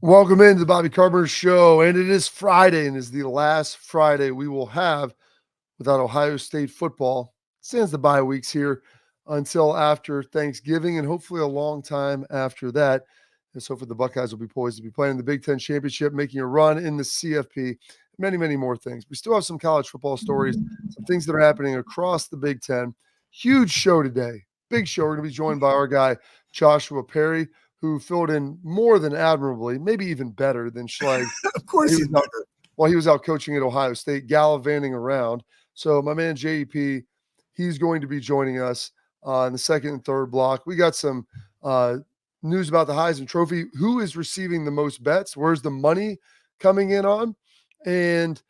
Welcome into the Bobby Carpenter Show, and it is Friday, and is the last Friday we will have without Ohio State football. Since the bye weeks here until after Thanksgiving, and hopefully a long time after that. And so, for the Buckeyes, will be poised to be playing the Big Ten championship, making a run in the CFP, many, many more things. We still have some college football stories, some things that are happening across the Big Ten. Huge show today, big show. We're going to be joined by our guy Joshua Perry, who filled in more than admirably, maybe even better than Schlegel. Of course he was out, while he was out coaching at Ohio State, gallivanting around. So my man JEP, he's going to be joining us in the second and third block. We got some news about the Heisman Trophy. Who is receiving the most bets? Where's the money coming in on? And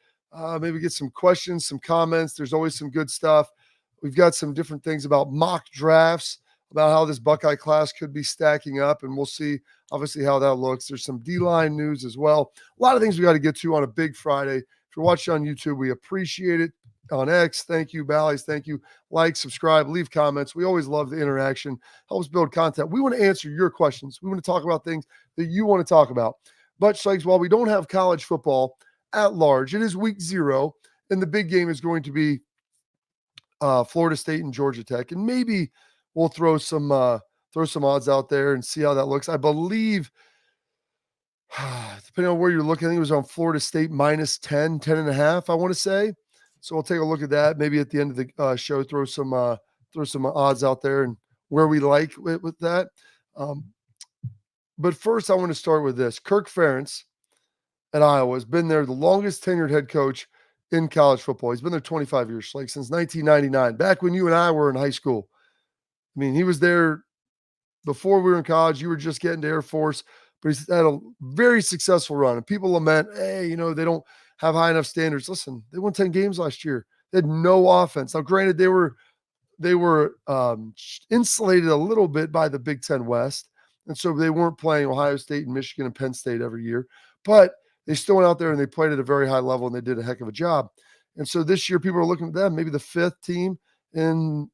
maybe get some questions, some comments. There's always some good stuff. We've got some different things about mock drafts, about how this Buckeye class could be stacking up, and we'll see obviously how that looks. There's some D-line news as well. A lot of things we got to get to on a big Friday. If you're watching on YouTube, we appreciate it. On X, thank you. Bally's, thank you. Like, subscribe, leave comments. We always love the interaction. Helps build content. We want to answer your questions. We want to talk about things that you want to talk about. But, Schlegs, while we don't have college football at large, it is week 0, and the big game is going to be Florida State and Georgia Tech. And maybe we'll throw some odds out there and see how that looks. I believe, depending on where you're looking, I think it was on Florida State minus 10, 10.5, I want to say. So we'll take a look at that. Maybe at the end of the show, throw some odds out there and where we like with that. But first, I want to start with this. Kirk Ferentz at Iowa has been there, the longest tenured head coach in college football. He's been there 25 years, like since 1999, back when you and I were in high school. I mean, he was there before we were in college. You were just getting to Air Force, but he's had a very successful run. And people lament, hey, they don't have high enough standards. Listen, they won 10 games last year. They had no offense. Now, granted, they were insulated a little bit by the Big Ten West, and so they weren't playing Ohio State and Michigan and Penn State every year. But they still went out there and they played at a very high level, and they did a heck of a job. And so this year, people are looking at them, maybe the 5th team in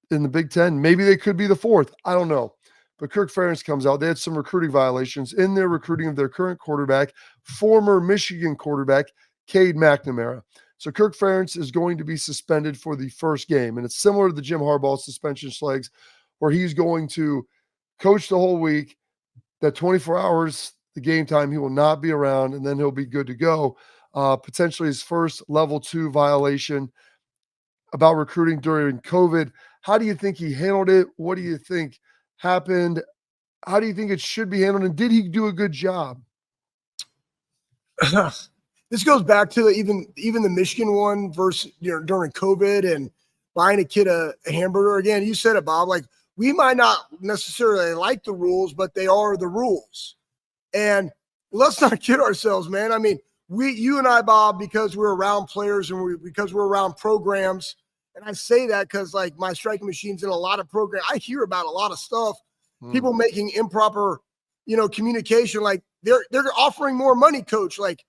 the Big Ten. Maybe they could be the 4th. I don't know. But Kirk Ferentz comes out. They had some recruiting violations in their recruiting of their current quarterback, former Michigan quarterback, Cade McNamara. So Kirk Ferentz is going to be suspended for the first game. And it's similar to the Jim Harbaugh suspension, Schlegs, where he's going to coach the whole week. That 24 hours, the game time, he will not be around, and then he'll be good to go. Potentially his first level 2 violation about recruiting during COVID. How do you think he handled it? What do you think happened? How do you think it should be handled? And did he do a good job? This goes back to even the Michigan one versus during COVID and buying a kid a hamburger. Again, you said it, Bob. Like, we might not necessarily like the rules, but they are the rules. And let's not kid ourselves, man. I mean, you and I, Bob, because we're around players and because we're around programs. And I say that because, like, my striking machine's in a lot of programs. I hear about a lot of stuff, people making improper, communication. Like, they're offering more money, coach. Like,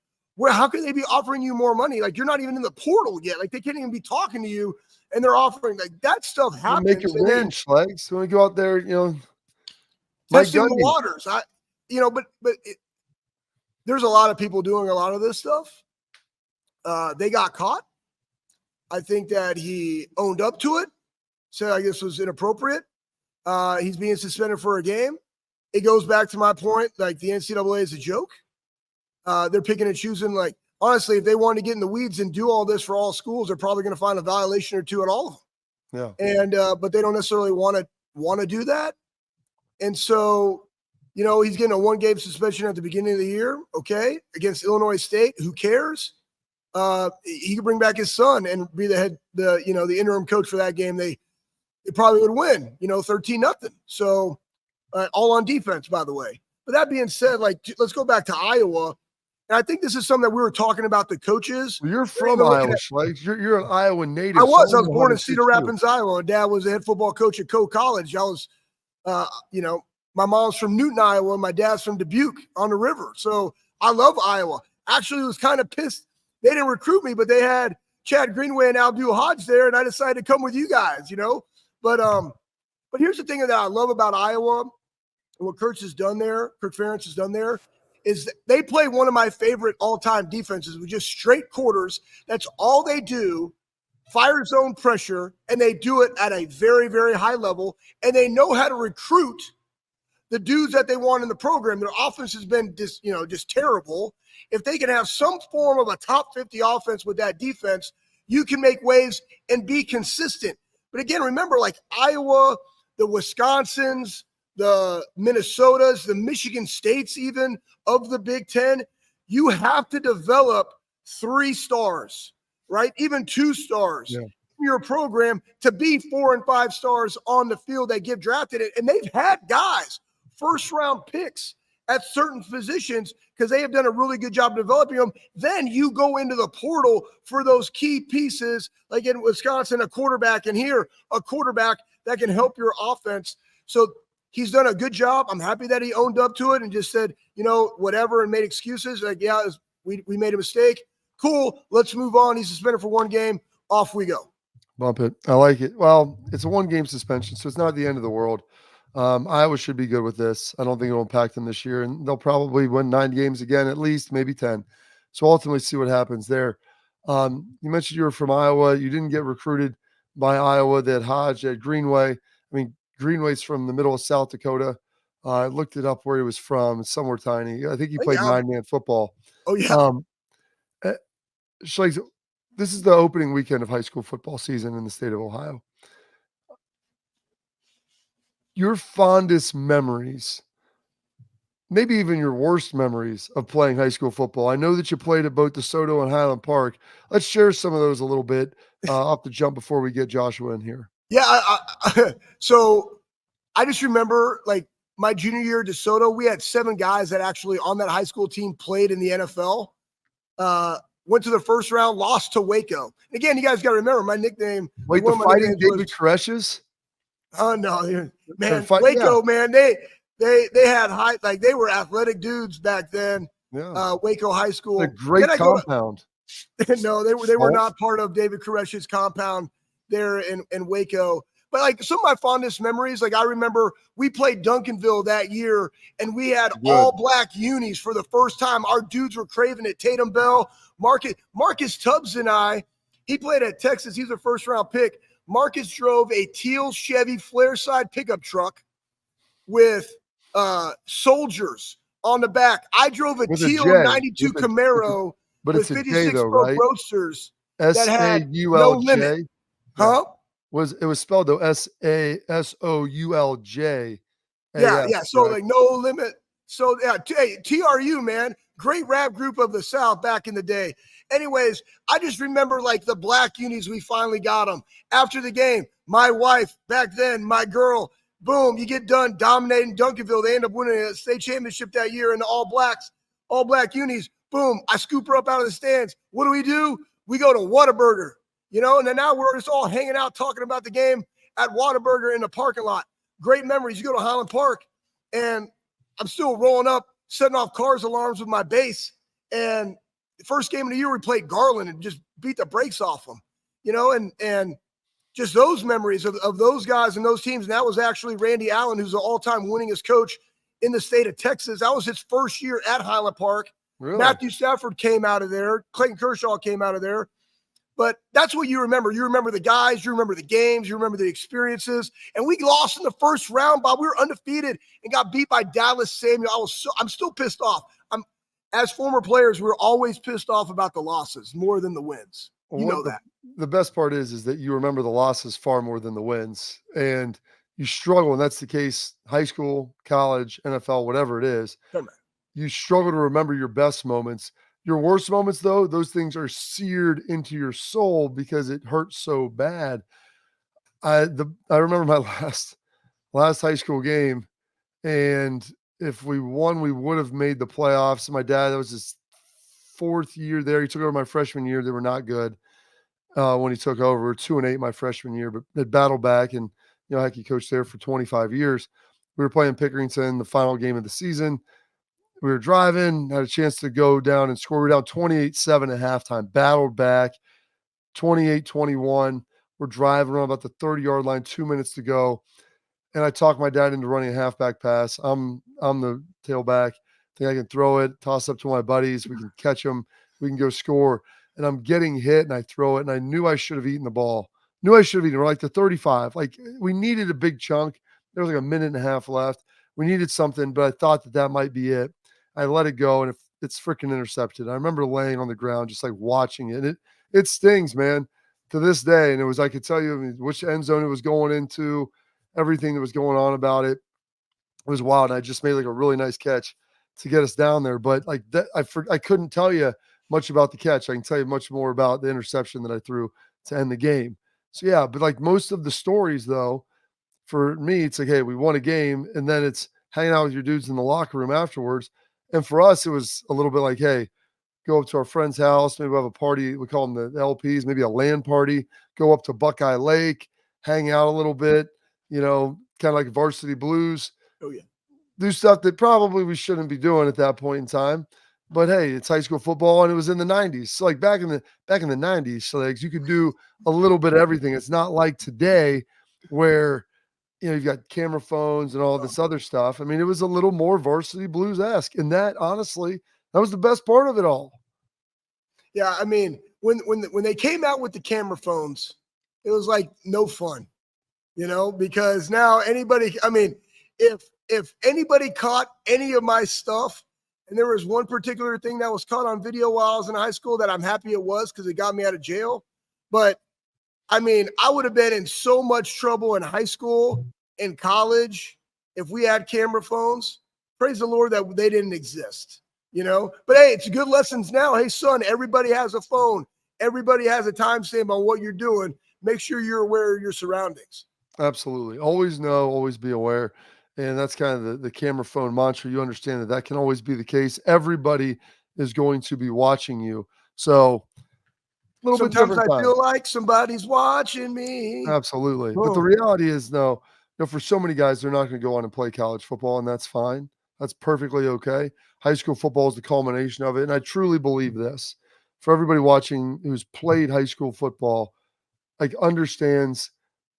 how can they be offering you more money? Like, you're not even in the portal yet. Like, they can't even be talking to you, and they're offering. Like, that stuff happens. Make it rain, Schlegs. So when we go out there, testing the waters. There's a lot of people doing a lot of this stuff. They got caught. I think that he owned up to it, said I guess was inappropriate. He's being suspended for a game. It goes back to my point, like, the NCAA is a joke. They're picking and choosing. Like, honestly, if they wanted to get in the weeds and do all this for all schools, they're probably going to find a violation or two at all of them. Yeah. And but they don't necessarily want to do that. And so, he's getting a 1-game suspension at the beginning of the year. Okay, against Illinois State. Who cares? He could bring back his son and be the interim coach for that game. They probably would win, 13-0. So all on defense, by the way. But that being said, like, let's go back to Iowa. And I think this is something that we were talking about, the coaches. Well, you're from Iowa, Schlegs. You're an Iowa native. I was born in Cedar Rapids, Iowa. Dad was a head football coach at Cody College. I was, my mom's from Newton, Iowa. My dad's from Dubuque on the river. So I love Iowa. Actually, was kind of pissed. They didn't recruit me, but they had Chad Greenway and Abdul Hodge there, and I decided to come with you guys, But here's the thing that I love about Iowa and what Kirk Ferentz has done there is that they play one of my favorite all-time defenses with just straight quarters. That's all they do, fire zone pressure, and they do it at a very, very high level, and they know how to recruit the dudes that they want in the program. Their offense has been just terrible. If they can have some form of a top 50 offense with that defense, you can make waves and be consistent. But again, remember, like Iowa, the Wisconsins, the Minnesotas, the Michigan States, even of the Big Ten, you have to develop 3 stars, right? Even 2 stars in your program to be 4 and 5 stars on the field that get drafted. And they've had guys, first-round picks at certain positions because they have done a really good job developing them. Then you go into the portal for those key pieces, like in Wisconsin, a quarterback, and here a quarterback that can help your offense. So he's done a good job. I'm happy that he owned up to it and just said, whatever, and made excuses. Like, yeah, we made a mistake. Cool, let's move on. He's suspended for 1 game. Off we go. Bump it. I like it. Well, it's a 1-game suspension, so it's not the end of the world. Iowa should be good with this. I don't think it'll impact them this year, and they'll probably win 9 games again, at least, maybe 10. So ultimately, see what happens there. You mentioned you were from Iowa. You didn't get recruited by Iowa. They had Hodge, they had Greenway. I mean, Greenway's from the middle of South Dakota. I looked it up where he was from. It's somewhere tiny. I think he played 9-man football. Oh, yeah. Schlegel, this is the opening weekend of high school football season in the state of Ohio. Your fondest memories, maybe even your worst memories of playing high school football. I know that you played at both DeSoto and Highland Park. Let's share some of those a little bit off the jump before we get Joshua in here. Yeah. So I just remember, like, my junior year at DeSoto, we had 7 guys that actually on that high school team played in the NFL. Went to the first round, lost to Waco. Again, you guys got to remember my nickname. Wait, the Fighting David Koreshes? Oh no, man, Waco, man, they had high, like they were athletic dudes back then. Yeah. Waco High School. A great compound. No, they were not part of David Koresh's compound there in Waco. But like some of my fondest memories, like I remember we played Duncanville that year and we had all black unis for the first time. Our dudes were craving it. Tatum Bell, Marcus Tubbs and I, he played at Texas. He's a first round pick. Marcus drove a teal Chevy flare side pickup truck with soldiers on the back. I drove a teal 92 Camaro with 56 Pro Roadsters that had no limit. Huh? It was spelled though SASOULJ. Yeah. So like no limit. So yeah, TRU, man, great rap group of the South back in the day. Anyways, I just remember like the black unis, we finally got them. After the game, my wife back then, my girl, boom, you get done dominating Duncanville. They end up winning a state championship that year in the all black unis. Boom, I scoop her up out of the stands. What do? We go to Whataburger, and then now we're just all hanging out talking about the game at Whataburger in the parking lot. Great memories. You go to Highland Park, and I'm still rolling up, setting off cars alarms with my bass. And the first game of the year, we played Garland and just beat the brakes off them, and just those memories of those guys and those teams. And that was actually Randy Allen, who's the all-time winningest coach in the state of Texas. That was his first year at Highland Park. Really? Matthew Stafford came out of there. Clayton Kershaw came out of there. But that's what you remember. You remember the guys, you remember the games, you remember the experiences. And we lost in the first round, Bob. We were undefeated and got beat by Dallas Samuel. I'm still pissed off. As former players, we're always pissed off about the losses more than the wins. You know that. The best part is that you remember the losses far more than the wins. And you struggle, and that's the case, high school, college, NFL, whatever it is. You struggle to remember your best moments. Your worst moments, though, those things are seared into your soul because it hurts so bad. I remember my last high school game, and if we won, we would have made the playoffs. My dad, that was his 4th year there. He took over my freshman year. They were not good when he took over. We were 2-8 my freshman year, but they battled back, and heck, he coached there for 25 years. We were playing Pickerington, the final game of the season. We were driving, had a chance to go down and score. We were down 28-7 at halftime, battled back, 28-21. We're driving around about the 30-yard line, 2 minutes to go. And I talked my dad into running a halfback pass. I'm the tailback. think I can throw it, toss up to my buddies. We can catch them. We can go score. And I'm getting hit and I throw it. And I knew I should have eaten the ball. Knew I should have eaten it. We're like the 35. Like we needed a big chunk. There was like a minute and a half left. We needed something, but I thought that might be it. I let it go and it's freaking intercepted. I remember laying on the ground, just like watching it. It stings, man, to this day. And it was, I could tell you which end zone it was going into, everything that was going on about it. It was wild. I just made like a really nice catch to get us down there. But like that, I couldn't tell you much about the catch. I can tell you much more about the interception that I threw to end the game. So yeah, but like most of the stories though, for me, it's like, hey, we won a game, and then it's hanging out with your dudes in the locker room afterwards. And for us, it was a little bit like, hey, go up to our friend's house, maybe we'll have a party. We call them the LPs, maybe a land party, go up to Buckeye Lake, hang out a little bit, kind of like Varsity Blues. Oh, yeah. Do stuff that probably we shouldn't be doing at that point in time. But hey, it's high school football and it was in the 90s. So like back in the 90s, so like you could do a little bit of everything. It's not like today where you've got camera phones and all this other stuff. I mean, it was a little more Varsity Blues-esque. And that, honestly, that was the best part of it all. Yeah, I mean, when they came out with the camera phones, it was like no fun, because now anybody, I mean, if anybody caught any of my stuff, and there was one particular thing that was caught on video while I was in high school that I'm happy it was because it got me out of jail. But I mean, I would have been in so much trouble in high school and college if we had camera phones. Praise the Lord that they didn't exist, But hey, it's good lessons now. Hey, son, everybody has a phone. Everybody has a timestamp on what you're doing. Make sure you're aware of your surroundings. Absolutely. Always know, always be aware. And that's kind of the camera phone mantra. You understand that can always be the case. Everybody is going to be watching you. So Sometimes I feel like somebody's watching me. Absolutely. But the reality is, no, for so many guys, they're not going to go on and play college football, and that's fine. That's perfectly okay. High school football is the culmination of it. And I truly believe this. For everybody watching who's played high school football, like understands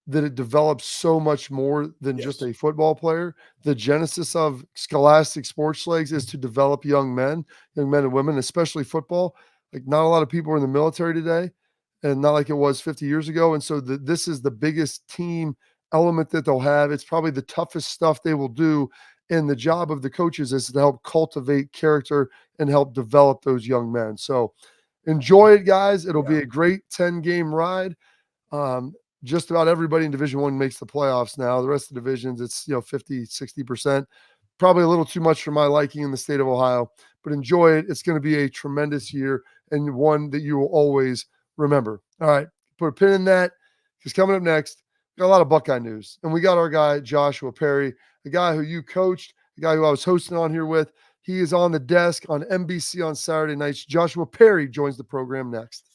that it develops so much more than just a football player. The genesis of Scholastic Sports Leagues is to develop young men and women, especially football. Like not a lot of people are in the military today and not like it was 50 years ago. And so this is the biggest team element that they'll have. It's probably the toughest stuff they will do. And the job of the coaches is to help cultivate character and help develop those young men. So enjoy it, guys. It'll be a great 10-game ride. Just about everybody in Division I makes the playoffs now. The rest of the divisions, it's 50, 60%. Probably a little too much for my liking in the state of Ohio, but enjoy it. It's going to be a tremendous year and one that you will always remember. All right, put a pin in that because coming up next, we got a lot of Buckeye news. And we got our guy, Joshua Perry, the guy who you coached, the guy who I was hosting on here with. He is on the desk on NBC on Saturday nights. Joshua Perry joins the program next.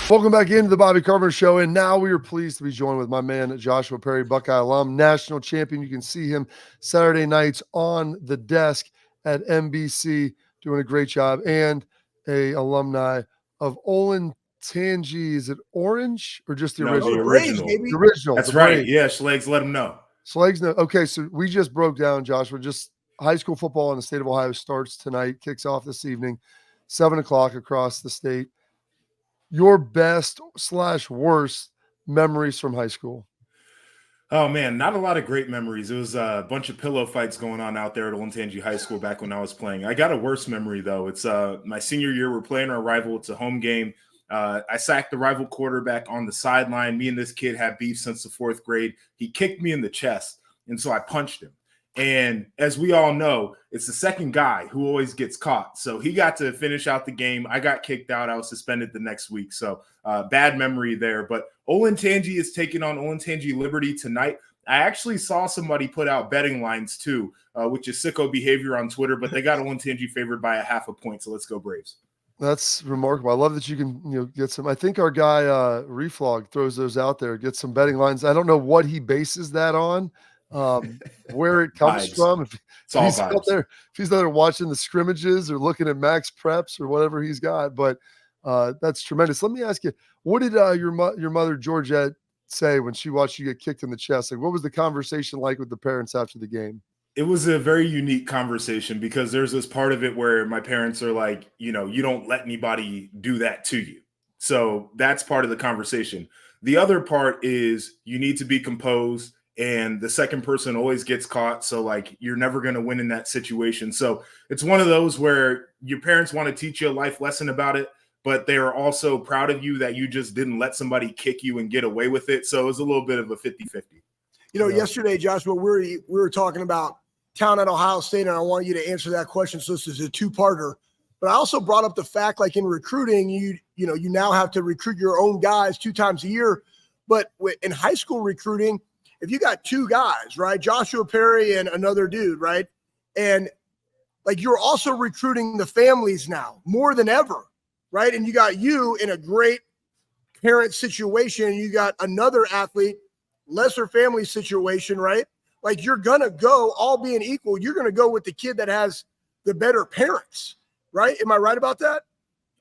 Welcome back into the Bobby Carpenter Show, and now we are pleased to be joined with my man, Joshua Perry, Buckeye alum, national champion. You can see him Saturday nights on the desk at NBC, doing a great job, and a alumni of Olentangy. Is it Orange or just the original? The original. The original. That's the right. Braves. Yeah, Schlegs, let him know. Schlegs, no. Okay, so we just broke down, Joshua. Just high school football in the state of Ohio starts tonight, kicks off this evening, 7 o'clock across the state. Your best / worst memories from high school? Oh, man, not a lot of great memories. It was a bunch of pillow fights going on out there at Olentangy High School back when I was playing. I got a worse memory, though. It's my senior year. We're playing our rival. It's a home game. I sacked the rival quarterback on the sideline. Me and this kid had beef since the 4th grade. He kicked me in the chest, and so I punched him. And as we all know, it's the second guy who always gets caught. So he got to finish out the game. I got kicked out. I was suspended the next week. So bad memory there. But Olentangy is taking on Olentangy Liberty tonight. I actually saw somebody put out betting lines too, which is sicko behavior on Twitter, but they got Olentangy favored by 0.5 point. So let's go Braves. That's remarkable. I love that you can get some. I think our guy Reflog throws those out there, gets some betting lines. I don't know what he bases that on. Where it comes from. If he's out there watching the scrimmages or looking at max preps or whatever he's got, but that's tremendous. Let me ask you, what did your mother Georgette say when she watched you get kicked in the chest? Like, what was the conversation like with the parents after the game? It was a very unique conversation because there's this part of it where my parents are like, you know, you don't let anybody do that to you. So that's part of the conversation. The other part is you need to be composed, and the second person always gets caught. So, like, you're never going to win in that situation. So it's one of those where your parents want to teach you a life lesson about it, but they are also proud of you that you just didn't let somebody kick you and get away with it. So it was a little bit of a 50-50. You know, yesterday, Joshua, we were talking about town at Ohio State, and I want you to answer that question. So this is a two-parter. But I also brought up the fact, like in recruiting, you now have to recruit your own guys 2 times a year. But in high school recruiting, if you got 2 guys, right, Joshua Perry and another dude, right, and like you're also recruiting the families now more than ever, right? And you got you in a great parent situation. You got another athlete, lesser family situation, right? Like you're going to go, all being equal, you're going to go with the kid that has the better parents, right? Am I right about that?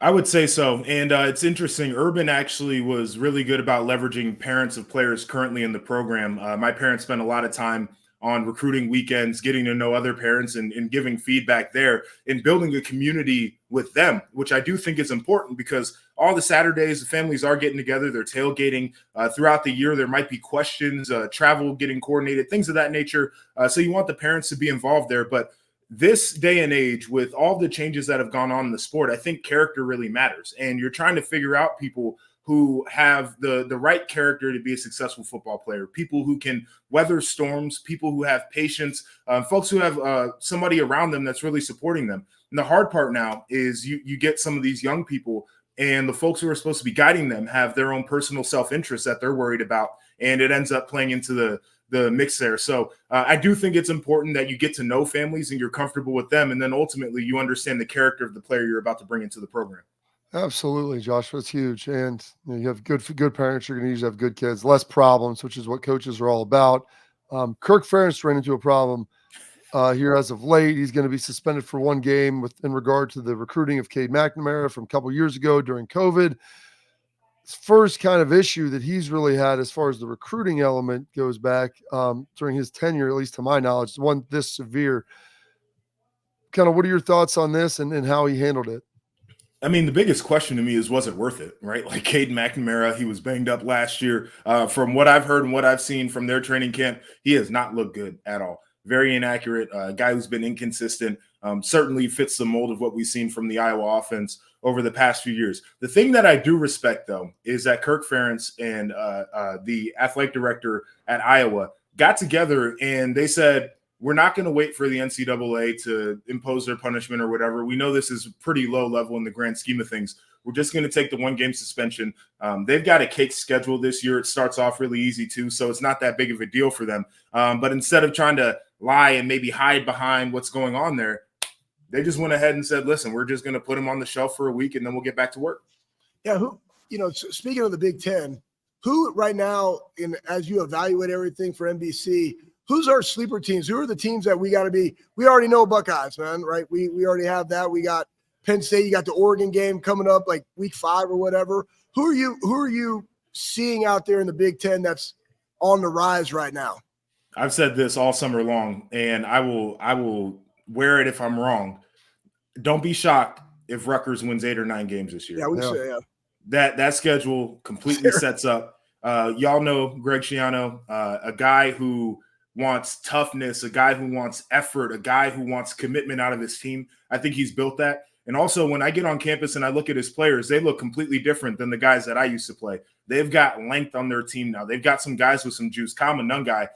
I would say so. And it's interesting. Urban actually was really good about leveraging parents of players currently in the program. My parents spent a lot of time on recruiting weekends, getting to know other parents and giving feedback there and building a community with them, which I do think is important because all the Saturdays, the families are getting together, they're tailgating throughout the year. There might be questions, travel getting coordinated, things of that nature. So you want the parents to be involved there. But this day and age, with all the changes that have gone on in the sport, I think character really matters. And you're trying to figure out people who have the right character to be a successful football player, people who can weather storms, people who have patience, folks who have somebody around them that's really supporting them. And the hard part now is you get some of these young people, and the folks who are supposed to be guiding them have their own personal self-interest that they're worried about, and it ends up playing into the mix there. So I do think it's important that you get to know families and you're comfortable with them, and then ultimately you understand the character of the player you're about to bring into the program. Absolutely, Josh. That's huge. And you have good parents. You're going to usually have good kids, less problems, which is what coaches are all about. Kirk Ferentz ran into a problem here as of late. He's going to be suspended for 1 game in regard to the recruiting of Cade McNamara from a couple years ago during COVID. His first kind of issue that he's really had as far as the recruiting element goes back during his tenure, at least to my knowledge, one this severe. Kind of what are your thoughts on this and how he handled it? I mean, the biggest question to me is, was it worth it, right? Like Cade McNamara, he was banged up last year. From what I've heard and what I've seen from their training camp, he has not looked good at all. Very inaccurate, guy who's been inconsistent, certainly fits the mold of what we've seen from the Iowa offense over the past few years. The thing that I do respect, though, is that Kirk Ferentz and the athletic director at Iowa got together and they said, we're not going to wait for the NCAA to impose their punishment or whatever. We know this is pretty low level in the grand scheme of things. We're just going to take the 1-game suspension. They've got a cake schedule this year. It starts off really easy too, so it's not that big of a deal for them. But instead of trying to lie and maybe hide behind what's going on there, they just went ahead and said, listen, we're just going to put them on the shelf for a week and then we'll get back to work. Yeah, speaking of the Big Ten, who right now, as you evaluate everything for NBC, who's our sleeper teams? Who are the teams that we got to be? We already know Buckeyes, man, right? We already have that. We got Penn State. You got the Oregon game coming up like week 5 or whatever. Who are you seeing out there in the Big Ten that's on the rise right now? I've said this all summer long, and I will wear it if I'm wrong. Don't be shocked if Rutgers wins 8 or 9 games this year. Yeah, we say, yeah. That schedule completely sets up. Y'all know Greg Schiano, a guy who wants toughness, a guy who wants effort, a guy who wants commitment out of his team. I think he's built that. And also, when I get on campus and I look at his players, they look completely different than the guys that I used to play. They've got length on their team now. They've got some guys with some juice. Kyle Monungai,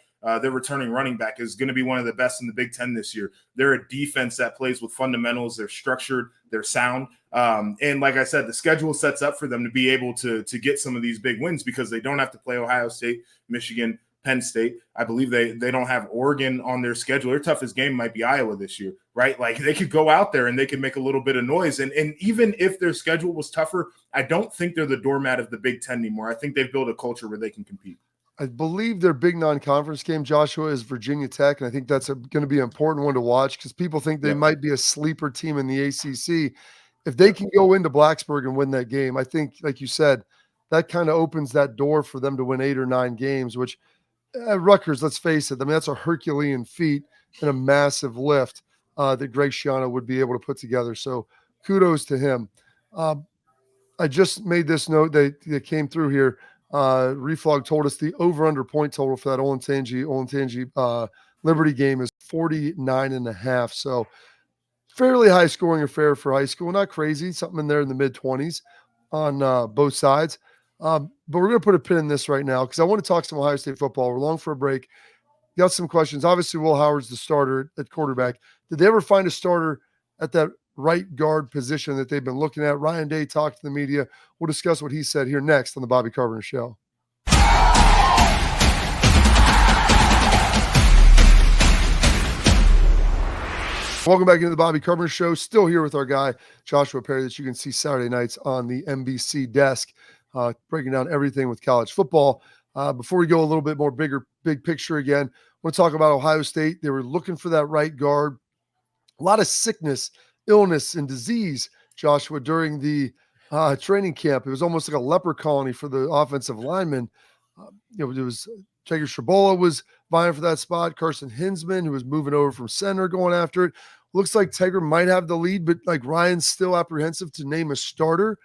their returning running back, is going to be one of the best in the Big Ten this year. They're a defense that plays with fundamentals. They're structured. They're sound. And like I said, the schedule sets up for them to be able to get some of these big wins because they don't have to play Ohio State, Michigan, Penn State. I believe they don't have Oregon on their schedule. Their toughest game might be Iowa this year, right? Like they could go out there and they could make a little bit of noise. And even if their schedule was tougher, I don't think they're the doormat of the Big Ten anymore. I think they've built a culture where they can compete. I believe their big non-conference game, Joshua, is Virginia Tech, and I think that's going to be an important one to watch because people think they might be a sleeper team in the ACC. If they can go into Blacksburg and win that game, I think, like you said, that kind of opens that door for them to win 8 or 9 games, which Rutgers, let's face it, I mean, that's a Herculean feat and a massive lift that Greg Schiano would be able to put together. So kudos to him. I just made this note that came through here. Reflog told us the over-under point total for that Olentangy Liberty game is 49.5. So fairly high scoring affair for high school. Not crazy, something in there in the mid-20s on both sides. But we're going to put a pin in this right now because I want to talk some Ohio State football. We're long for a break. Got some questions. Obviously, Will Howard's the starter at quarterback. Did they ever find a starter at that right guard position that they've been looking at? Ryan Day talked to the media. We'll discuss what he said here next on the Bobby Carpenter Show. Welcome back into the Bobby Carpenter Show. Still here with our guy, Joshua Perry, that you can see Saturday nights on the NBC desk, breaking down everything with college football. Before we go a little bit more big picture again, we'll talk about Ohio State. They were looking for that right guard. A lot of sickness, illness, and disease, Joshua, during the training camp. It was almost like a leper colony for the offensive linemen. It was Jager Sherbola was vying for that spot. Carson Hinsman, who was moving over from center, going after it. Looks like Tegra might have the lead, but like Ryan's still apprehensive to name a starter.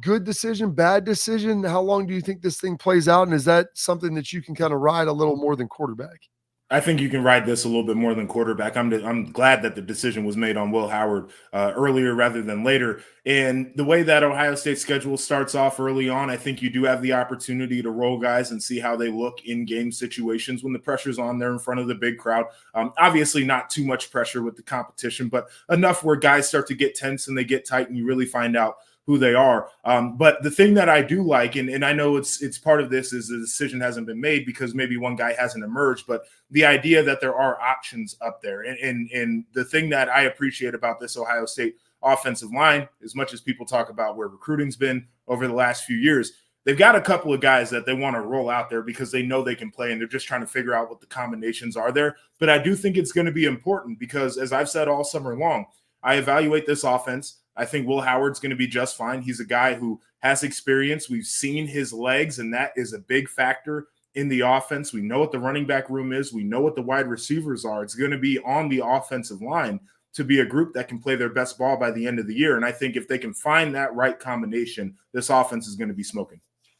Good decision, bad decision? How long do you think this thing plays out? And is that something that you can kind of ride a little more than quarterback? I think you can ride this a little bit more than quarterback. I'm glad that the decision was made on Will Howard earlier rather than later. And the way that Ohio State's schedule starts off early on, I think you do have the opportunity to roll guys and see how they look in game situations when the pressure's on there in front of the big crowd. Obviously not too much pressure with the competition, but enough where guys start to get tense and they get tight and you really find out who they are. But the thing that I do like, and I know it's part of this, is the decision hasn't been made because maybe one guy hasn't emerged, but the idea that there are options up there. And the thing that I appreciate about this Ohio State offensive line, as much as people talk about where recruiting's been over the last few years, they've got a couple of guys that they want to roll out there because they know they can play and they're just trying to figure out what the combinations are there. But I do think it's going to be important because, as I've said all summer long, I evaluate this offense. I think Will Howard's going to be just fine. He's a guy who has experience. We've seen his legs, and that is a big factor in the offense. We know what the running back room is. We know what the wide receivers are. It's going to be on the offensive line to be a group that can play their best ball by the end of the year. And I think if they can find that right combination, this offense is going to be smoking.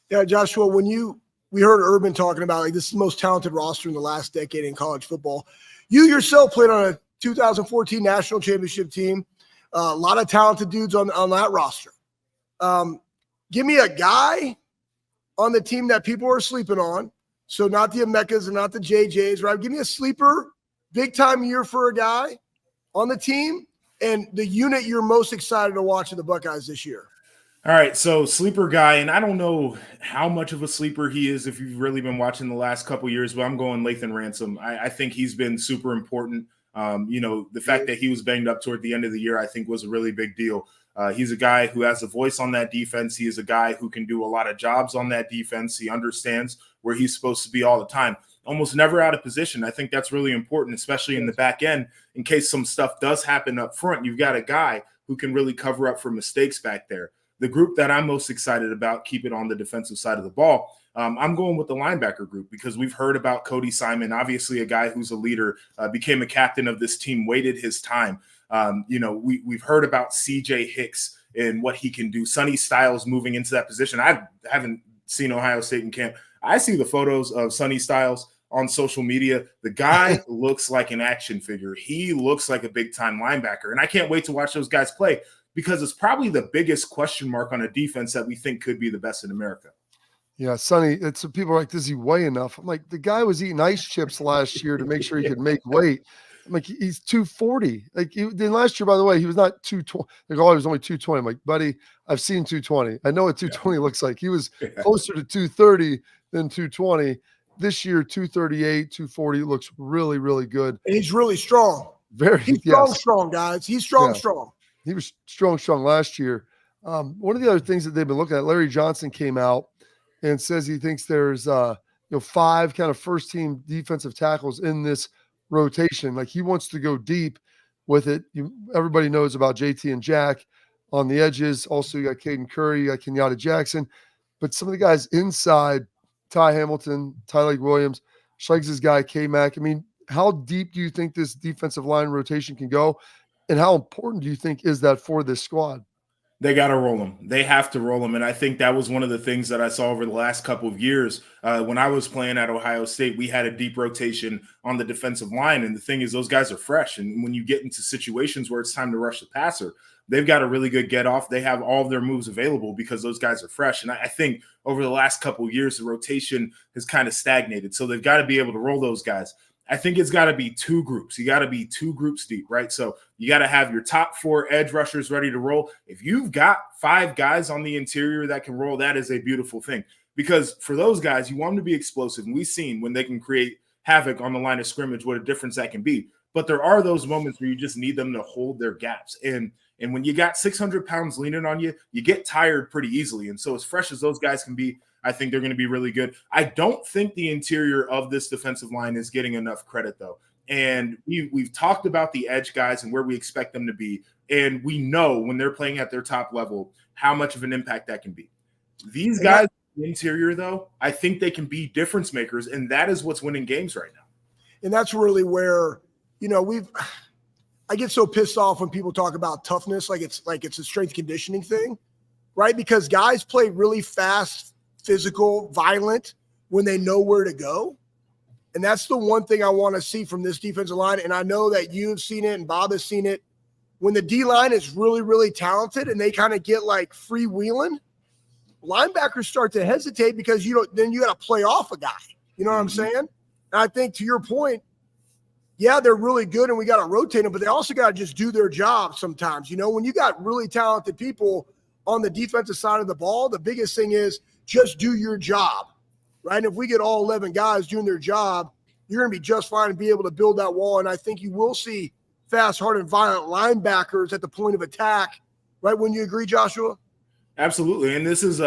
Yeah, Joshua, we heard Urban talking about like this is the most talented roster in the last decade in college football. You yourself played on a 2014 national championship team. A lot of talented dudes on that roster. Give me a guy on the team that people are sleeping on. So not the Emecas and not the JJs, right? Give me a sleeper, big time year for a guy on the team and the unit you're most excited to watch in the Buckeyes this year. All right, so sleeper guy, and I don't know how much of a sleeper he is if you've really been watching the last couple of years, but I'm going Lathan Ransom. I think he's been super important. The fact that he was banged up toward the end of the year, I think was a really big deal. He's a guy who has a voice on that defense. He is a guy who can do a lot of jobs on that defense. He understands where he's supposed to be all the time. Almost never out of position. I think that's really important, especially in the back end. In case some stuff does happen up front, you've got a guy who can really cover up for mistakes back there. The group that I'm most excited about, keep it on the defensive side of the ball, I'm going with the linebacker group because we've heard about Cody Simon, obviously a guy who's a leader, became a captain of this team, waited his time. We've heard about CJ Hicks and what he can do. Sonny Styles moving into that position. I haven't seen Ohio State in camp. I see the photos of Sonny Styles on social media. The guy looks like an action figure. He looks like a big-time linebacker, and I can't wait to watch those guys play because it's probably the biggest question mark on a defense that we think could be the best in America. Yeah, Sonny, it's people are like, does he weigh enough? I'm like, the guy was eating ice chips last year to make sure he could make weight. I'm like, he's 240. Like, then last year, by the way, he was not 220. Like, oh, he was only 220. I'm like, buddy, I've seen 220. I know what 220 looks like. He was closer to 230 than 220. This year, 238, 240 looks really, really good. And he's really strong. He's strong, guys. He's strong. He was strong last year. One of the other things that they've been looking at, Larry Johnson came out and says he thinks there's 5 kind of first team defensive tackles in this rotation. Like he wants to go deep with it. Everybody knows about JT and Jack on the edges. Also, you got Caden Curry, you got Kenyatta Jackson. but some of the guys inside, Ty Hamilton, Tyler Williams, Schleggs' guy, K-Mac. I mean, how deep do you think this defensive line rotation can go? And how important do you think is that for this squad? They got to roll them. They have to roll them. And I think that was one of the things that I saw over the last couple of years. When I was playing at Ohio State, we had a deep rotation on the defensive line. And the thing is, those guys are fresh. And when you get into situations where it's time to rush the passer, they've got a really good get off. They have all of their moves available because those guys are fresh. And I think over the last couple of years, the rotation has kind of stagnated. So they've got to be able to roll those guys. I think it's got to be two groups. You got to be two groups deep, right? So you got to have your top 4 edge rushers ready to roll. If you've got 5 guys on the interior that can roll, that is a beautiful thing. Because for those guys, you want them to be explosive. And we've seen when they can create havoc on the line of scrimmage, what a difference that can be. But there are those moments where you just need them to hold their gaps. And when you got 600 pounds leaning on you, you get tired pretty easily. And so as fresh as those guys can be, I think they're going to be really good. I don't think the interior of this defensive line is getting enough credit, though. And we've talked about the edge guys and where we expect them to be. And we know when they're playing at their top level how much of an impact that can be. These guys, the interior, though, I think they can be difference makers. And that is what's winning games right now. And that's really where, I get so pissed off when people talk about toughness, like it's a strength conditioning thing, right? Because guys play really fast, physical, violent when they know where to go. And that's the one thing I want to see from this defensive line. And I know that you've seen it and Bob has seen it. When the D-line is really, really talented and they kind of get like freewheeling, linebackers start to hesitate because then you got to play off a guy. You know what I'm saying? And I think to your point, yeah, they're really good and we got to rotate them, but they also got to just do their job sometimes. When you got really talented people on the defensive side of the ball, the biggest thing is just do your job, right? And if we get all 11 guys doing their job, you're going to be just fine and be able to build that wall. And I think you will see fast, hard, and violent linebackers at the point of attack, right? Wouldn't you agree, Joshua? Absolutely. And this is,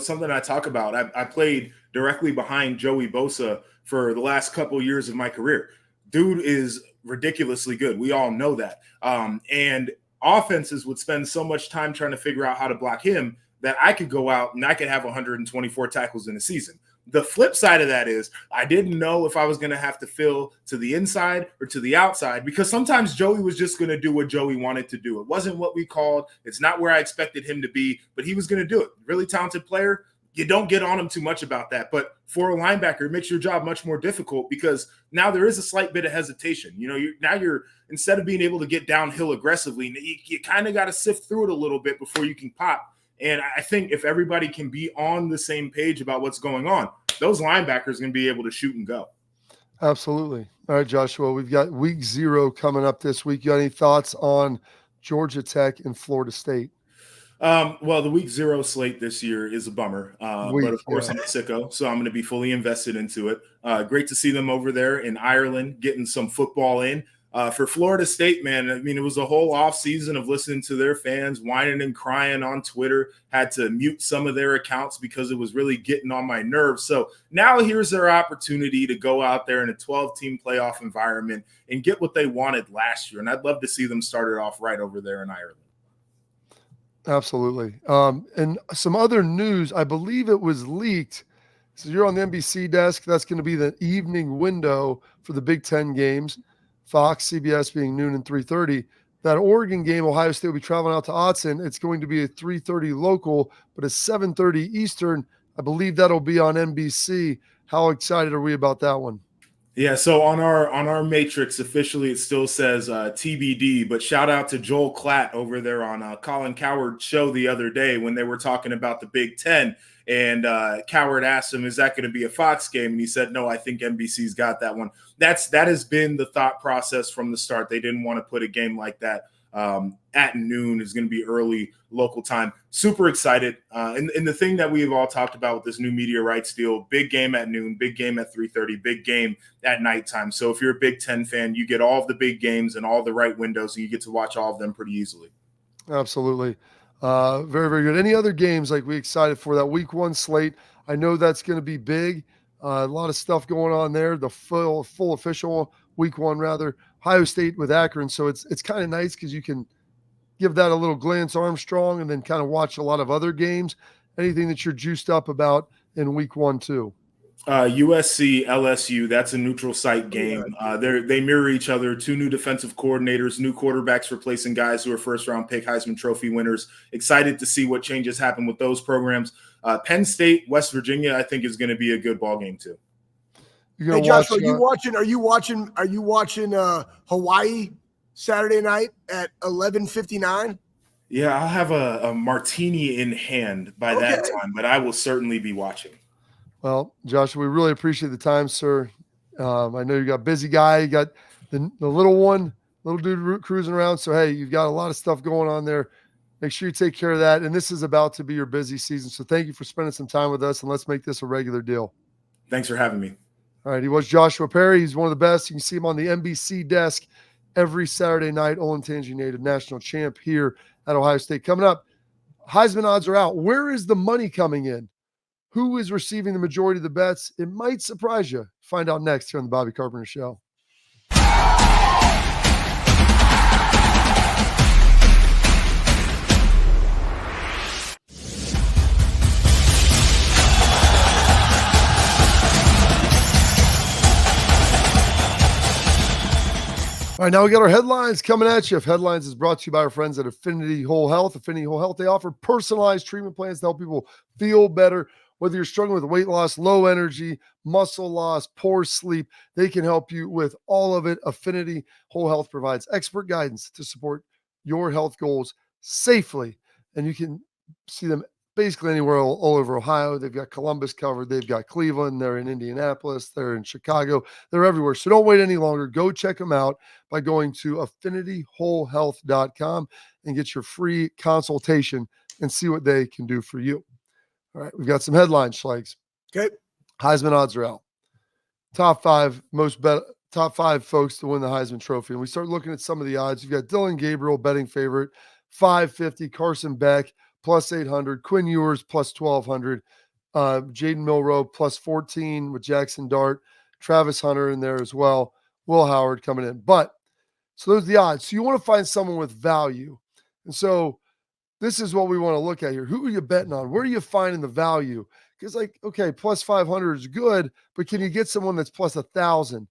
something I talk about. I played directly behind Joey Bosa for the last couple of years of my career. Dude is ridiculously good. We all know that. And offenses would spend so much time trying to figure out how to block him that I could go out and I could have 124 tackles in a season. The flip side of that is I didn't know if I was going to have to fill to the inside or to the outside because sometimes Joey was just going to do what Joey wanted to do. It wasn't what we called. It's not where I expected him to be, but he was going to do it. Really talented player. You don't get on him too much about that. But for a linebacker, it makes your job much more difficult because now there is a slight bit of hesitation. You're instead of being able to get downhill aggressively, you kind of got to sift through it a little bit before you can pop. And I think if everybody can be on the same page about what's going on, those linebackers are going to be able to shoot and go. Absolutely. All right, Joshua, we've got week 0 coming up this week. You got any thoughts on Georgia Tech and Florida State? Well, the week 0 slate this year is a bummer, but of course I'm a sicko, so I'm going to be fully invested into it. Great to see them over there in Ireland getting some football in. For Florida State, man, I mean, it was a whole off season of listening to their fans whining and crying on Twitter. Had to mute some of their accounts because it was really getting on my nerves. So now here's their opportunity to go out there in a 12-team playoff environment and get what they wanted last year. And I'd love to see them start it off right over there in Ireland. Absolutely. And some other news, I believe it was leaked. So you're on the NBC desk. That's going to be the evening window for the Big Ten games. Fox, CBS being noon and 3:30. That Oregon game, Ohio State will be traveling out to Autzen. It's going to be a 3:30 local, but a 7:30 Eastern. I believe that'll be on NBC. How excited are we about that one? Yeah, so on our matrix, officially it still says TBD, but shout out to Joel Klatt over there on Colin Cowherd's show the other day when they were talking about the Big Ten. And Cowherd asked him, is that going to be a Fox game? And he said, no, I think NBC's got that one. That has been the thought process from the start. They didn't want to put a game like that at noon. Is going to be early local time. Super excited. And the thing that we've all talked about with this new media rights deal, big game at noon, big game at 3:30, big game at nighttime. So if you're a Big Ten fan, you get all of the big games and all the right windows, and you get to watch all of them pretty easily. Absolutely. Very, very good. Any other games like we excited for that week 1 slate? I know that's going to be big. A lot of stuff going on there. The full official week 1 rather. Ohio State with Akron. So it's kind of nice because you can give that a little glance Armstrong and then kind of watch a lot of other games. anything that you're juiced up about in week 1, 2? USC, LSU, that's a neutral site game. They mirror each other. 2 new defensive coordinators, new quarterbacks replacing guys who are first-round pick Heisman Trophy winners. Excited to see what changes happen with those programs. Penn State, West Virginia, I think is going to be a good ball game too. Hey, Josh, are you watching Hawaii Saturday night at 11:59? Yeah, I'll have a martini in hand by that time, but I will certainly be watching. Well, Josh, we really appreciate the time, sir. I know you got a busy guy. You got the little dude cruising around. So, hey, you've got a lot of stuff going on there. Make sure you take care of that. And this is about to be your busy season. So thank you for spending some time with us, and let's make this a regular deal. Thanks for having me. All right. He was Joshua Perry. He's one of the best. You can see him on the NBC desk every Saturday night. Olentangy native national champ here at Ohio State. Coming up, Heisman odds are out. Where is the money coming in? Who is receiving the majority of the bets? It might surprise you. Find out next here on the Bobby Carpenter Show. All right, now we got our headlines coming at you. If Headlines is brought to you by our friends at Affinity Whole Health. Affinity Whole Health, they offer personalized treatment plans to help people feel better. Whether you're struggling with weight loss, low energy, muscle loss, poor sleep, they can help you with all of it. Affinity Whole Health provides expert guidance to support your health goals safely. And you can see them basically anywhere all over Ohio. They've got Columbus covered. They've got Cleveland. They're in Indianapolis. They're in Chicago. They're everywhere. So don't wait any longer. Go check them out by going to affinitywholehealth.com and get your free consultation and see what they can do for you. All right, we've got some headlines, Schlegs. Okay. Heisman odds are out. Top five folks to win the Heisman Trophy. And we start looking at some of the odds. You've got Dylan Gabriel, betting favorite, 550. Carson Beck, plus 800. Quinn Ewers, plus 1,200. Jaden Milroe, plus 14 with Jackson Dart. Travis Hunter in there as well. Will Howard coming in. So those are the odds. So you want to find someone with value. And so this is what we want to look at here. Who are you betting on? Where are you finding the value? Because okay, plus 500 is good, but can you get someone that's plus 1,000?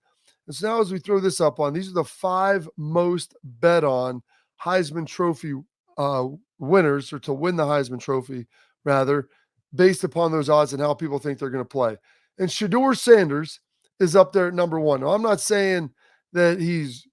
And so now as we throw this up on, these are the 5 most bet on Heisman Trophy winners, or to win the Heisman Trophy, rather, based upon those odds and how people think they're going to play. And Shedeur Sanders is up there at number 1. Now, I'm not saying that he's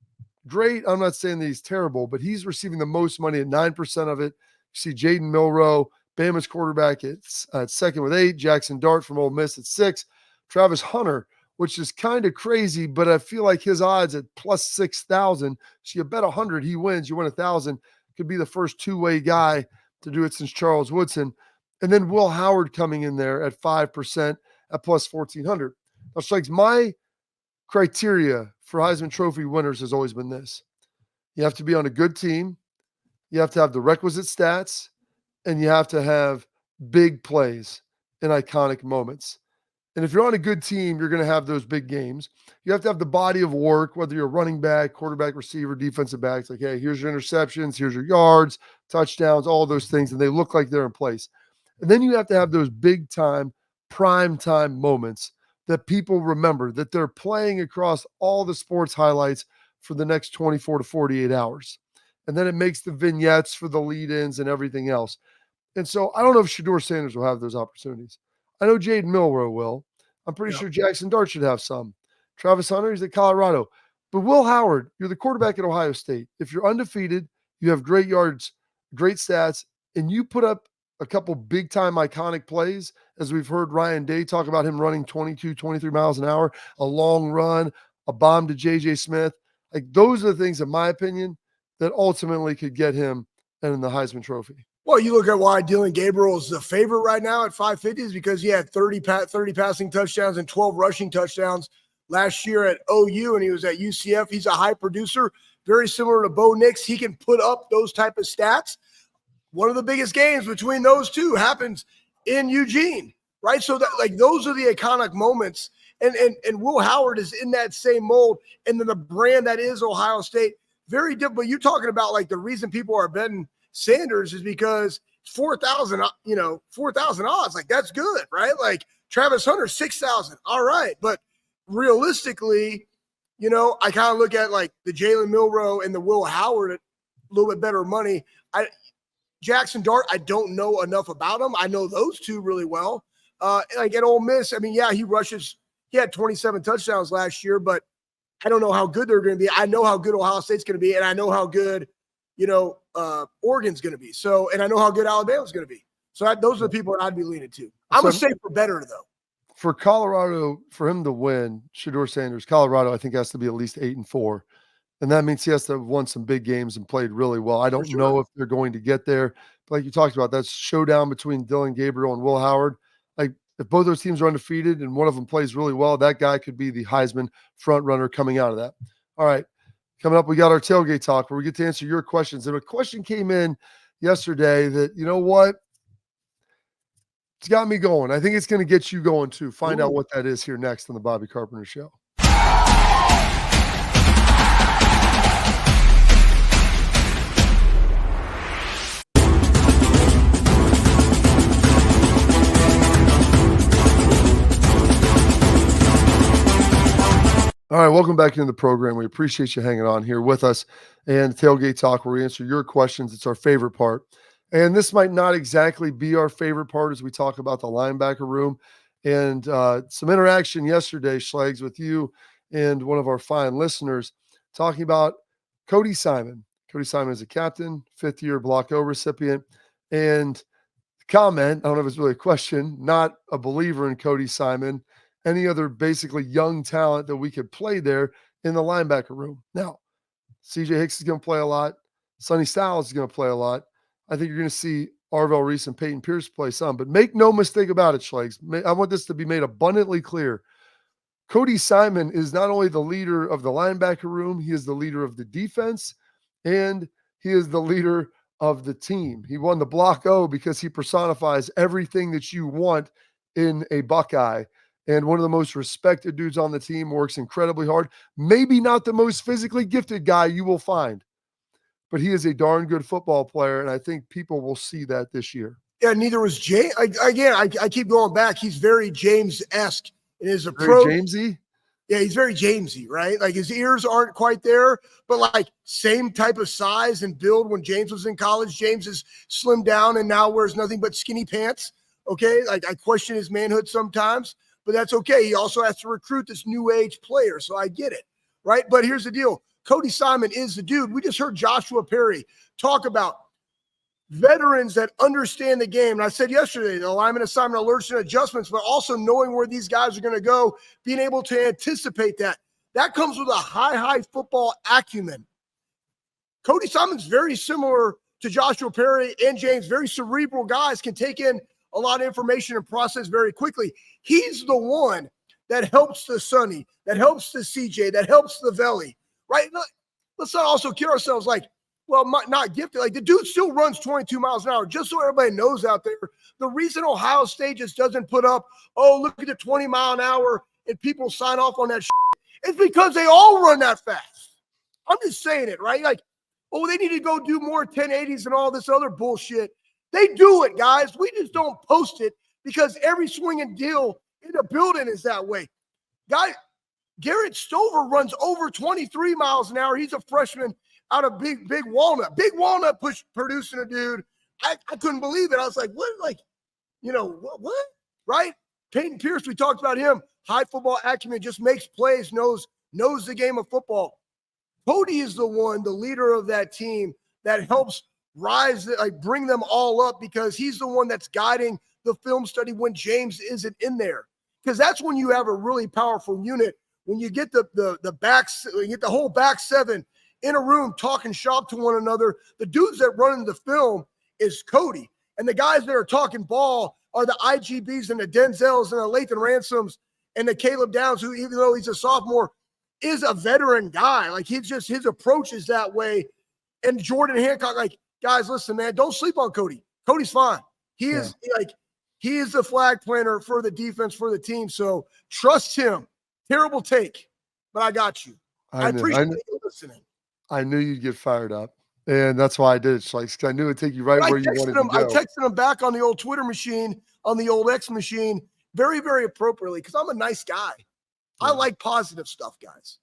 great. I'm not saying that he's terrible, but he's receiving the most money at 9% of it. You see Jaden Milroe, Bama's quarterback, at second with 8. Jackson Dart from Ole Miss at 6. Travis Hunter, which is kind of crazy, but I feel like his odds at plus 6,000. So you bet 100, he wins. You win 1,000. Could be the first two-way guy to do it since Charles Woodson. And then Will Howard coming in there at 5% at plus 1,400. Now, Strikes, my criteria for Heisman Trophy winners has always been this. You have to be on a good team. You have to have the requisite stats, and you have to have big plays and iconic moments. And if you're on a good team, you're going to have those big games. You have to have the body of work, whether you're running back, quarterback, receiver, defensive backs. Like, hey, here's your interceptions, here's your yards, touchdowns, all those things, and they look like they're in place. And then you have to have those big time, prime time moments that people remember, that they're playing across all the sports highlights for the next 24 to 48 hours. And then it makes the vignettes for the lead-ins and everything else. And so I don't know if Shedeur Sanders will have those opportunities. I know Jaden Milroe will. I'm pretty sure Jackson Dart should have some. Travis Hunter, he's at Colorado. But Will Howard, you're the quarterback at Ohio State. If you're undefeated, you have great yards, great stats, and you put up a couple big-time iconic plays, as we've heard Ryan Day talk about him running 22, 23 miles an hour, a long run, a bomb to J.J. Smith. Like, those are the things, in my opinion, that ultimately could get him in the Heisman Trophy. Well, you look at why Dylan Gabriel is the favorite right now at 550 is because he had 30 passing touchdowns and 12 rushing touchdowns last year at OU, and he was at UCF. He's a high producer, very similar to Bo Nix. He can put up those type of stats. One of the biggest games between those two happens in Eugene, right? So that, like, those are the iconic moments. And Will Howard is in that same mold. And then the brand that is Ohio State, very different. But you're talking about, like, the reason people are betting Sanders is because 4,000, 4,000 odds. Like, that's good, right? Like Travis Hunter, 6,000. All right. But realistically, I kind of look at like the Jalen Milroe and the Will Howard at a little bit better money. Jackson Dart, I don't know enough about him. I know those two really well. Like at Ole Miss, I mean, yeah, he had 27 touchdowns last year, but I don't know how good they're going to be. I know how good Ohio State's going to be, and I know how good, Oregon's going to be. So, and I know how good Alabama's going to be. So those are the people that I'd be leaning to. I'm going to say for better, though. For Colorado, for him to win, Shedeur Sanders, Colorado, I think has to be at least 8-4. And that means he has to have won some big games and played really well. I don't know if they're going to get there. But like you talked about, that showdown between Dylan Gabriel and Will Howard. Like, if both those teams are undefeated and one of them plays really well, that guy could be the Heisman front runner coming out of that. All right. Coming up, we got our tailgate talk where we get to answer your questions. And a question came in yesterday that, you know what? It's got me going. I think it's going to get you going too. Find out what that is here next on the Bobby Carpenter Show. All right, welcome back into the program. We appreciate you hanging on here with us and Tailgate Talk, where we answer your questions. It's our favorite part. And this might not exactly be our favorite part as we talk about the linebacker room. And some interaction yesterday, Schlegs, with you and one of our fine listeners talking about Cody Simon. Cody Simon is a captain, fifth-year Block O recipient. And comment, I don't know if it's really a question, not a believer in Cody Simon, any other basically young talent that we could play there in the linebacker room. Now, CJ Hicks is going to play a lot. Sonny Styles is going to play a lot. I think you're going to see Arvell Reese and Peyton Pierce play some, but make no mistake about it, Schlegs. I want this to be made abundantly clear. Cody Simon is not only the leader of the linebacker room, he is the leader of the defense, and he is the leader of the team. He won the Block O because he personifies everything that you want in a Buckeye. And one of the most respected dudes on the team, works incredibly hard. Maybe not the most physically gifted guy you will find, but he is a darn good football player, and I think people will see that this year. Yeah, neither was James. I keep going back. He's very James-esque in his approach. Very Jamesy? Yeah, he's very Jamesy, right? Like his ears aren't quite there, but like same type of size and build when James was in college. James is slimmed down and now wears nothing but skinny pants. Okay, like I question his manhood sometimes, but that's okay. He also has to recruit this new age player, so I get it, right? But here's the deal. Cody Simon is the dude. We just heard Joshua Perry talk about veterans that understand the game. And I said yesterday, the alignment, assignment, alerts, and adjustments, but also knowing where these guys are going to go, being able to anticipate that. That comes with a high football acumen. Cody Simon's very similar to Joshua Perry and James, very cerebral guys, can take in a lot of information and process very quickly. He's the one that helps the Sonny, that helps the CJ, that helps the Veli, right? Let's not also kid ourselves like, well, not gifted. Like the dude still runs 22 miles an hour, just so everybody knows out there. The reason Ohio State just doesn't put up, oh, look at the 20 mile an hour and people sign off on that shit, it's because they all run that fast. I'm just saying it, right? Like, oh, they need to go do more 1080s and all this other bullshit. They do it, guys. We just don't post it because every swinging deal in the building is that way. Guy, Garrett Stover runs over 23 miles an hour. He's a freshman out of Big Walnut. Big Walnut producing a dude. I couldn't believe it. I was like, what? Like, what? Right? Peyton Pierce, we talked about him. High football acumen, just makes plays, knows the game of football. Cody is the one, the leader of that team that helps bring them all up because he's the one that's guiding the film study when James isn't in there. Because that's when you have a really powerful unit. When you get the backs, you get the whole back seven in a room talking shop to one another. The dudes that run the film is Cody. And the guys that are talking ball are the IGBs and the Denzels and the Lathan Ransoms and the Caleb Downs, who, even though he's a sophomore, is a veteran guy. Like his approach is that way. And Jordan Hancock, like, guys, listen, man, don't sleep on Cody. Cody's fine. He is the flag planter for the defense, for the team. So trust him. Terrible take, but I got you. I appreciate you listening. I knew you'd get fired up. And that's why I did it, Schleiks, 'cause I knew it'd take you right But where you wanted to I go. texted him back on the old Twitter machine, on the old X machine, very, very appropriately, because I'm a nice guy. I like positive stuff, guys.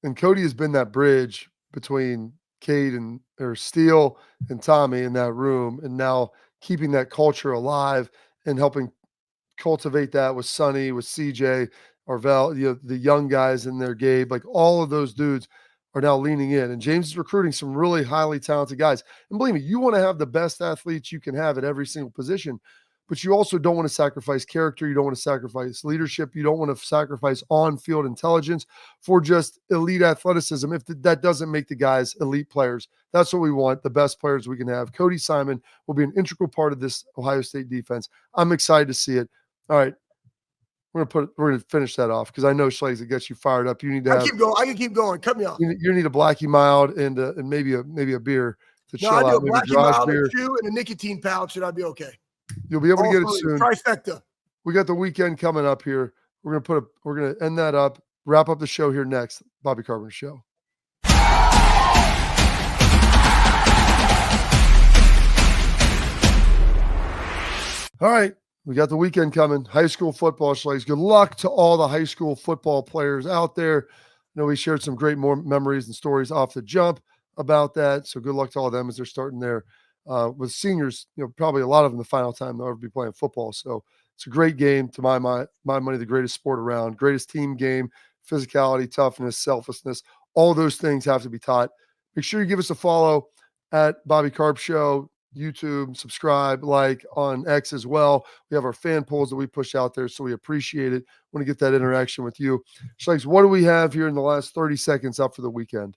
And Cody has been that bridge between Cade and or Steele and Tommy in that room, and now keeping that culture alive and helping cultivate that with Sonny, with CJ, Arvel, the young guys in there, Gabe, like all of those dudes are now leaning in. And James is recruiting some really highly talented guys. And believe me, you want to have the best athletes you can have at every single position, but you also don't want to sacrifice character. You don't want to sacrifice leadership. You don't want to sacrifice on-field intelligence for just elite athleticism. If that doesn't make the guys elite players, that's what we want, the best players we can have. Cody Simon will be an integral part of this Ohio State defense. I'm excited to see it. All right. We're gonna finish that off because I know Schleiks, it gets you fired up. You need to I have keep going. I can keep going. Cut me off. you need a Blackie mild and maybe a beer to No, chill I do out. a Maybe Blackie garage Mild, a beer. chew, and a nicotine pouch, and I'd be okay. You'll be able to All get it three. soon. Trifecta. We got the weekend coming up here. We're gonna end that up, wrap up the show here next. Bobby Carpenter Show. All right. We got the weekend coming. High school football, Schleiks. Good luck to all the high school football players out there. I know we shared some great more memories and stories off the jump about that. So good luck to all of them as they're starting there with seniors. Probably a lot of them the final time they'll ever be playing football. So it's a great game to my money, the greatest sport around, greatest team game, physicality, toughness, selflessness. All those things have to be taught. Make sure you give us a follow at Bobby Carp Show. YouTube, subscribe, like on X as well. We have our fan polls that we push out there, so we appreciate it. Want to get that interaction with you. Schleiks, what do we have here in the last 30 seconds up for the weekend?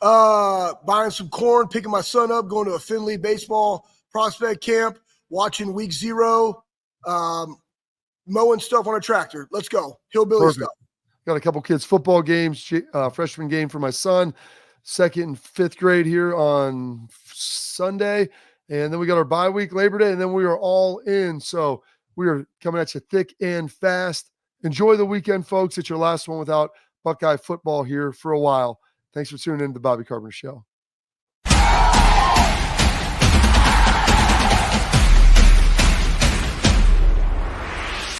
Buying some corn, picking my son up, going to a Findlay baseball prospect camp, watching week 0, mowing stuff on a tractor. Let's go. Hillbilly Perfect. stuff. Got a couple kids' football games, freshman game for my son, 2nd and 5th grade here on Sunday. And then we got our bye week, Labor Day, and then we are all in. So we are coming at you thick and fast. Enjoy the weekend, folks. It's your last one without Buckeye football here for a while. Thanks for tuning in to the Bobby Carpenter Show.